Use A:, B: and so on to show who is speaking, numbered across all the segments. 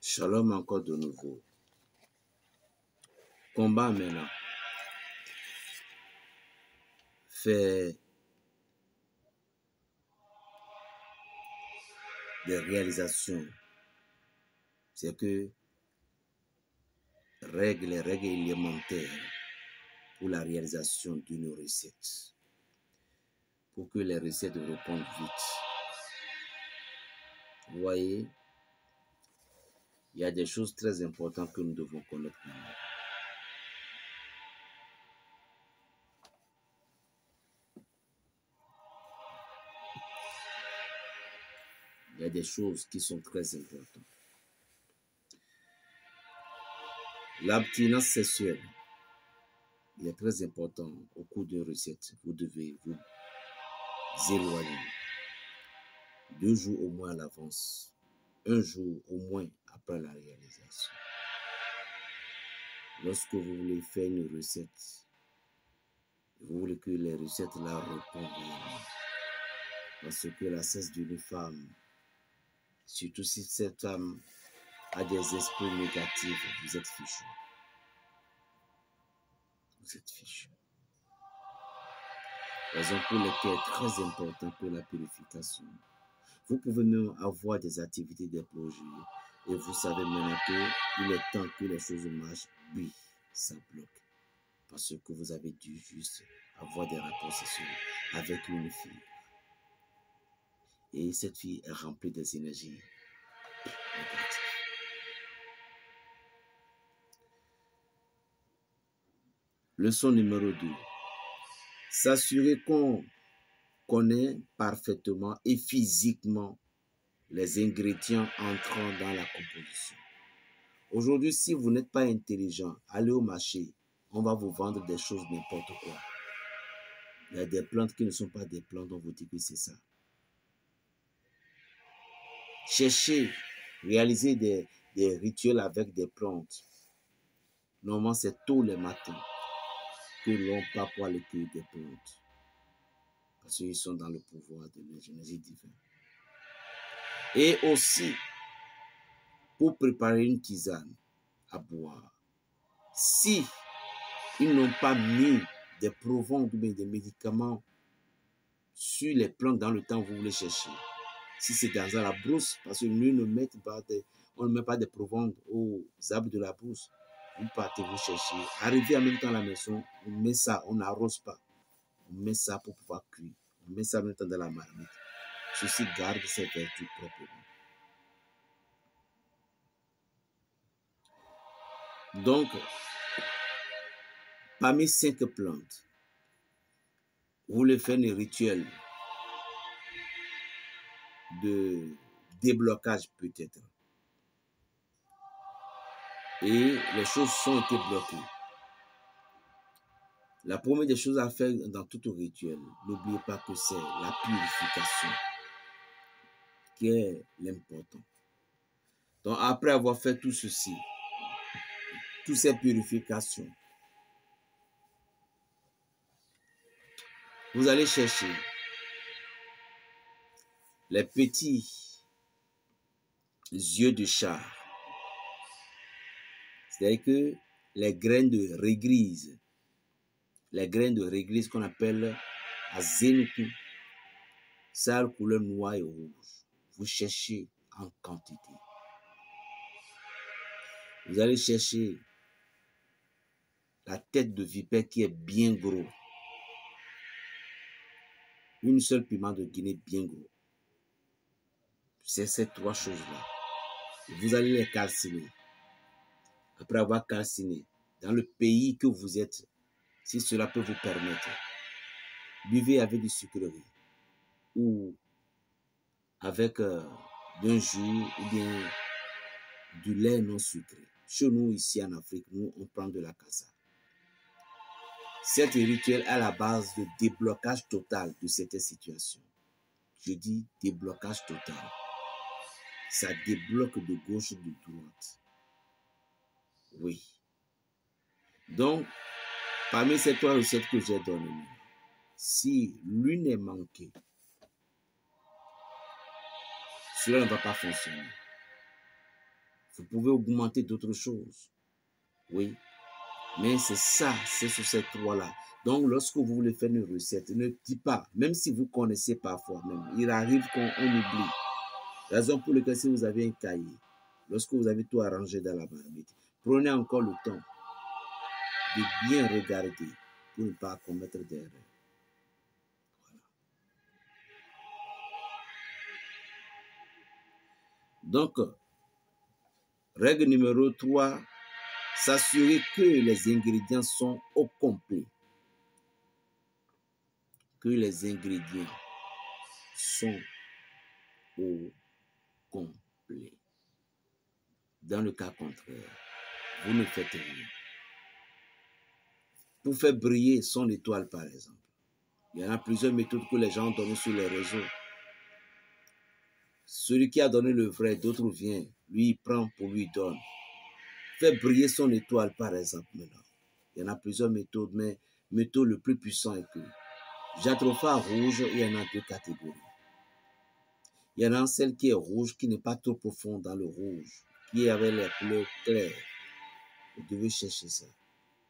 A: Shalom encore de nouveau. Combat maintenant. Fait des réalisations. C'est que les règles élémentaires pour la réalisation d'une recette. Pour que les recettes répondent vite. Vous voyez, il y a des choses très importantes que nous devons connaître maintenant. Il y a des choses qui sont très importantes. L'abstinence sexuelle, il est très important au cours d'une recette. Vous devez vous éloigner 2 jours au moins à l'avance, 1 jour au moins après la réalisation. Lorsque vous voulez faire une recette, vous voulez que les recettes là répondent réellement. Parce que la cesse d'une femme, surtout si cette femme a des esprits négatifs, vous êtes fichu. Vous êtes fichu. Raison pour laquelle est très important pour la purification. Vous pouvez même avoir des activités, des projets, et vous savez maintenant qu'il est temps que les choses marchent. Oui, ça bloque. Parce que vous avez dû juste avoir des rapports sexuels avec une fille. Et cette fille est remplie des énergies négatives. Leçon numéro 2. S'assurer qu'on connaît parfaitement et physiquement les ingrédients entrant dans la composition. Aujourd'hui, si vous n'êtes pas intelligent, allez au marché, on va vous vendre des choses n'importe quoi. Il y a des plantes qui ne sont pas des plantes, on vous dit que c'est ça. Cherchez, réalisez des rituels avec des plantes. Normalement, c'est tôt le matin que l'on part pour aller cueillir des plantes. Parce qu'ils sont dans le pouvoir de l'énergie divine. Et aussi, pour préparer une tisane à boire, si ils n'ont pas mis des provons ou des médicaments sur les plantes dans le temps où vous voulez chercher, si c'est dans la brousse, parce que nous ne mettons pas on ne met pas des provons aux arbres de la brousse, vous partez, vous cherchez, arrivez en même temps à la maison, on met ça, on n'arrose pas, on met ça pour pouvoir cuire, on met ça en même temps dans la marmite. Ceci garde ses vertus proprement. Donc, parmi 5 plantes, vous voulez faire un rituel de déblocage peut-être. Et les choses ont été bloquées. La première des choses à faire dans tout rituel, n'oubliez pas que c'est la purification qui est l'important. Donc après avoir fait tout ceci, toutes ces purifications, vous allez chercher les petits yeux de chat. C'est-à-dire que les graines de réglisse, qu'on appelle azénuku, ça couleur noire et rouge. Vous cherchez en quantité. Vous allez chercher la tête de vipère qui est bien gros. Une seule piment de Guinée bien gros. C'est ces 3 choses-là. Vous allez les calciner. Après avoir calciné, dans le pays que vous êtes, si cela peut vous permettre, buvez avec du sucrerie ou avec d'un jus ou bien du lait non sucré. Chez nous, ici en Afrique, nous, on prend de la casa. Cet rituel est à la base de déblocage total de cette situation. Je dis déblocage total. Ça débloque de gauche et de droite. Oui. Donc, parmi ces 3 recettes que j'ai données, si l'une est manquée, cela ne va pas fonctionner. Vous pouvez augmenter d'autres choses. Oui. Mais c'est ça, c'est sur ces trois-là. Donc, lorsque vous voulez faire une recette, ne dites pas, même si vous connaissez parfois même, il arrive qu'on oublie. Raison pour laquelle si vous avez un cahier, lorsque vous avez tout arrangé dans la marmite, prenez encore le temps de bien regarder pour ne pas commettre d'erreurs. Voilà. Donc, règle numéro 3, s'assurer que les ingrédients sont au complet. Que les ingrédients sont au complet. Dans le cas contraire, vous ne faites rien. Pour faire briller son étoile, par exemple, il y en a plusieurs méthodes que les gens donnent sur les réseaux. Celui qui a donné le vrai, d'autres viennent, lui il prend pour lui donne. Faire briller son étoile, par exemple, maintenant. Il y en a plusieurs méthodes, mais méthode le plus puissant est que Jatropha rouge, il y en a deux catégories. Il y en a celle qui est rouge, qui n'est pas trop profonde dans le rouge, qui est avec les couleurs claires. Vous devez chercher ça.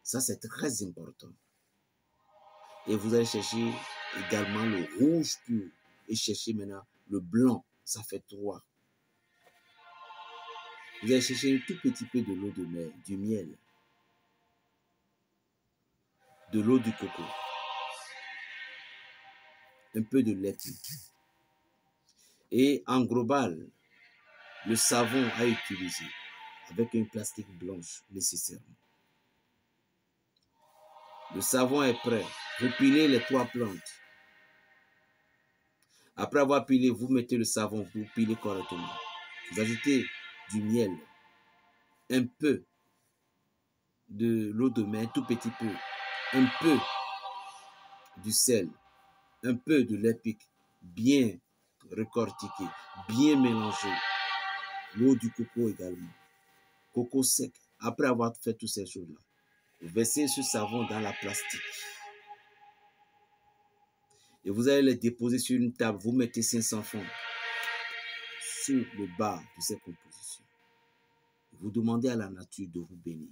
A: Ça, c'est très important. Et vous allez chercher également le rouge pur. Et chercher maintenant le blanc. Ça fait 3. Vous allez chercher un tout petit peu de l'eau de mer, du miel, de l'eau du coco, un peu de lait pur. Et en global, le savon à utiliser avec une plastique blanche nécessairement. Le savon est prêt. Vous pilez les 3 plantes. Après avoir pilé, vous mettez le savon, vous pilez correctement. Vous ajoutez du miel, un peu de l'eau de mer, tout petit peu, un peu du sel, un peu de lait pic, bien recortiqué, bien mélangé. L'eau du coco également. Coco sec. Après avoir fait toutes ces choses-là, vous versez ce savon dans la plastique. Et vous allez les déposer sur une table. Vous mettez 500 francs sur le bas de ces compositions. Vous demandez à la nature de vous bénir.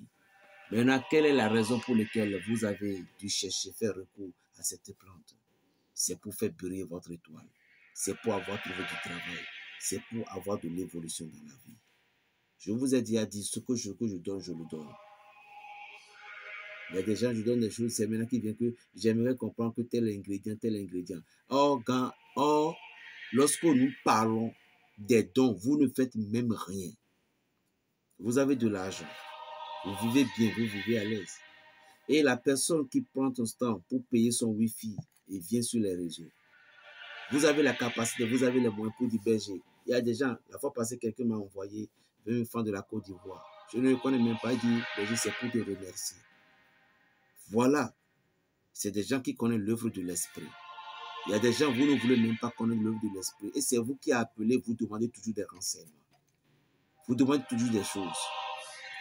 A: Maintenant, quelle est la raison pour laquelle vous avez dû chercher, faire recours à cette plante? C'est pour faire briller votre étoile. C'est pour avoir trouvé du travail. C'est pour avoir de l'évolution dans la vie. Je vous ai déjà dit, ce que je donne, je le donne. Il y a des gens, je donne des choses, c'est maintenant qui vient que j'aimerais comprendre que tel ingrédient, tel ingrédient. Or, lorsque nous parlons des dons, vous ne faites même rien. Vous avez de l'argent. Vous vivez bien, vous vivez à l'aise. Et la personne qui prend ton temps pour payer son Wi-Fi et vient sur les réseaux, vous avez la capacité, vous avez les moyens pour d'héberger. Il y a des gens, la fois passée, quelqu'un m'a envoyé une femme de la Côte d'Ivoire. Je ne le connais même pas, il dit, c'est pour te remercier. Voilà, c'est des gens qui connaissent l'œuvre de l'esprit. Il y a des gens, vous ne voulez même pas connaître l'œuvre de l'esprit. Et c'est vous qui appelez, vous demandez toujours des renseignements. Vous demandez toujours des choses.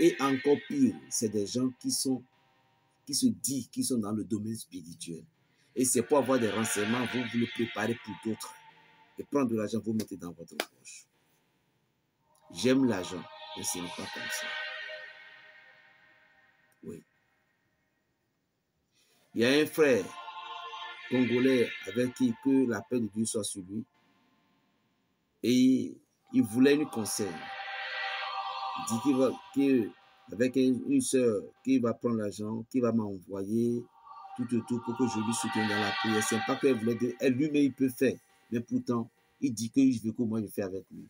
A: Et encore pire, c'est des gens qui se disent qu'ils sont dans le domaine spirituel. Et c'est pour avoir des renseignements, vous les préparez pour d'autres. Et prendre de l'argent, vous mettez dans votre poche. J'aime l'argent, mais ce n'est pas comme ça. Oui. Il y a un frère congolais avec qui que la paix de Dieu soit sur lui. Et il voulait une conseil. Il dit qu'avec une soeur qui va prendre l'argent, qui va m'envoyer tout autour pour que je lui soutienne dans la prière. C'est pas qu'elle voulait dire, elle lui-même il peut faire. Mais pourtant, il dit que je veux que moi je fais avec lui.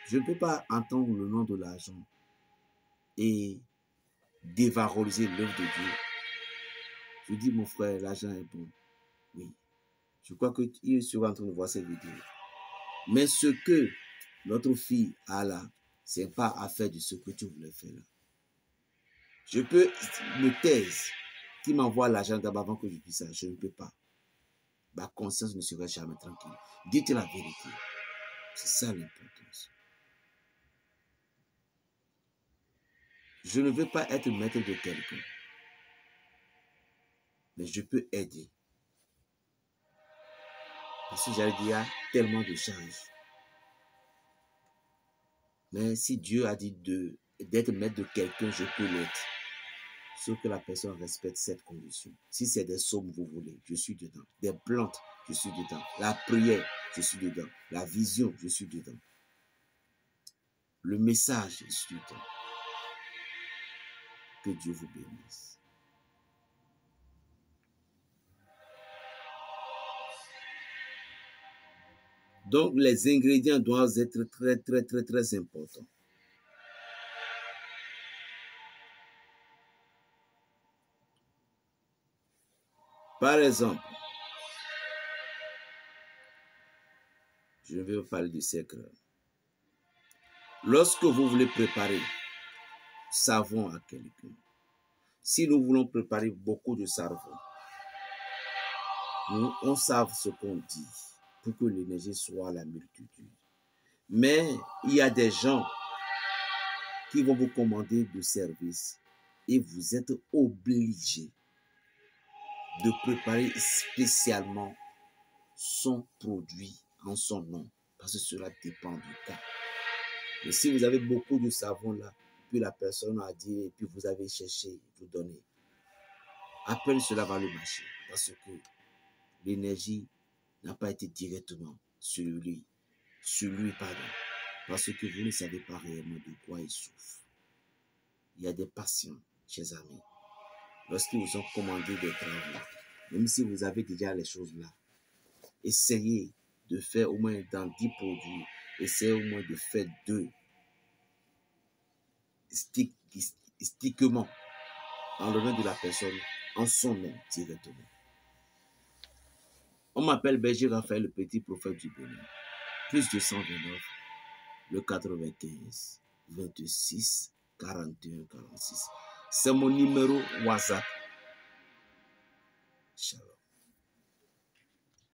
A: Je ne peux pas entendre le nom de l'argent et dévaloriser l'œuvre de Dieu. Je dis, mon frère, l'argent est bon. Oui. Je crois qu'il sera en train de voir cette vidéo. Mais ce que notre fille a là, ce n'est pas à faire de ce que tu voulais faire là. Je peux me taire qui m'envoie l'argent d'abord avant que je dise ça. Je ne peux pas. Ma conscience ne sera jamais tranquille. Dites la vérité. C'est ça l'importance. Je ne veux pas être maître de quelqu'un. Mais je peux aider. Parce que j'allais dire, il y a tellement de charges. Mais si Dieu a dit d'être maître de quelqu'un, je peux l'être. Sauf que la personne respecte cette condition. Si c'est des sommes, vous voulez, je suis dedans. Des plantes, je suis dedans. La prière, je suis dedans. La vision, je suis dedans. Le message, je suis dedans. Que Dieu vous bénisse. Donc, les ingrédients doivent être très, très, très, très importants. Par exemple, je vais vous parler du secret. Lorsque vous voulez préparer savon à quelqu'un, si nous voulons préparer beaucoup de savon, on sait ce qu'on dit pour que l'énergie soit à la multitude. Mais il y a des gens qui vont vous commander du service et vous êtes obligé de préparer spécialement son produit en son nom, parce que cela dépend du cas. Mais si vous avez beaucoup de savon là, puis la personne a dit, et puis vous avez cherché, vous donnez, après cela va le marcher, parce que l'énergie n'a pas été directement sur lui, pardon, parce que vous ne savez pas réellement de quoi il souffre. Il y a des patients, chers amis, lorsqu'ils vous ont commandé des travaux, même si vous avez déjà les choses là, essayez de faire au moins dans 10 produits, essayez au moins de faire 2 stickements en le nom de la personne, en son nom directement. On m'appelle Berger Raphaël, le petit prophète du Bénin. Plus de 129, le 95, 26, 41, 46. C'est mon numéro WhatsApp.